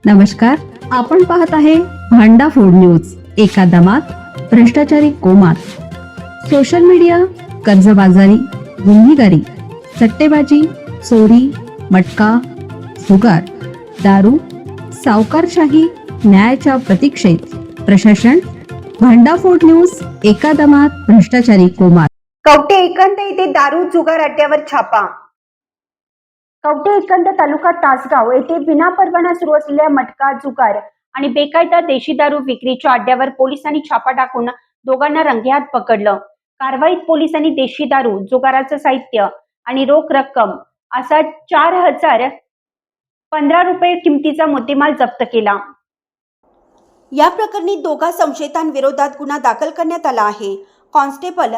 नमस्कार, आपण पाहत आहे भांडा फूड न्यूज. एका दमात भ्रष्टाचारी कोमात. सोशल मीडिया, कर्जबाजारी, गुन्हेगारी, सट्टेबाजी, चोरी, मटका, जुगार, दारू, सावकारशाही, न्यायाच्या प्रतीक्षेत प्रशासन. भांडा फूड न्यूज. एका दमात भ्रष्टाचारी कोमात. कवठे एकंद येथे दारू जुगार अड्ड्यावर छापा. कवठे एकंद तालुका तासगाव येथे विनापरवाना सुरू असलेल्या मटका, जुगार आणि बेकायदा देशी दारू विक्रीच्या अड्ड्यावर पोलिसांनी छापा टाकून दोघांना रंगेहात पकडलं. कारवाईत पोलिसांनी देशी दारू, जुगाराचं साहित्य आणि रोख रक्कम असा 4,015 रुपये किमतीचा मुद्देमाल जप्त केला. या प्रकरणी दोघा संशयितांविरोधात गुन्हा दाखल करण्यात आला आहे. कॉन्स्टेबल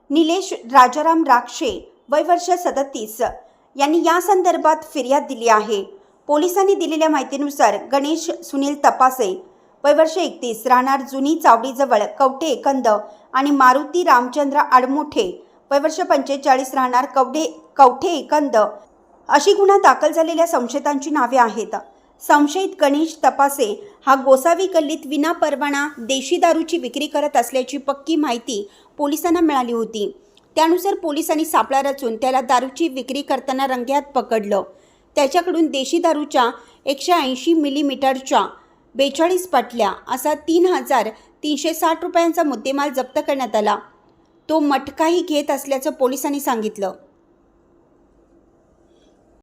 निलेश राजाराम राक्षे वय वर्ष 37 यांनी या संदर्भात फिर्याद दिली आहे. पोलिसांनी दिलेल्या माहितीनुसार गणेश सुनील तपासे वय वर्ष 31 राहणार जुनी चावडीजवळ कवठे एकंद आणि मारुती रामचंद्र आडमोठे वय वर्ष 45 राहणार कवठे एकंद अशी गुन्हा दाखल झालेल्या संशयितांची नावे आहेत. संशयित गणेश तपासे हा गोसावी गल्लीत विनापरवाना देशी दारूची विक्री करत असल्याची पक्की माहिती पोलिसांना मिळाली होती. त्यानुसार पोलिसांनी सापळा रचून त्याला दारूची विक्री करताना रंगेहात पकडलं. त्याच्याकडून देशी दारूच्या 180 मिलीमीटरच्या 42 बाटल्या असा 3,360 रुपयांचा मुद्देमाल जप्त करण्यात आला. तो मटकाही घेत असल्याचं पोलिसांनी सांगितलं.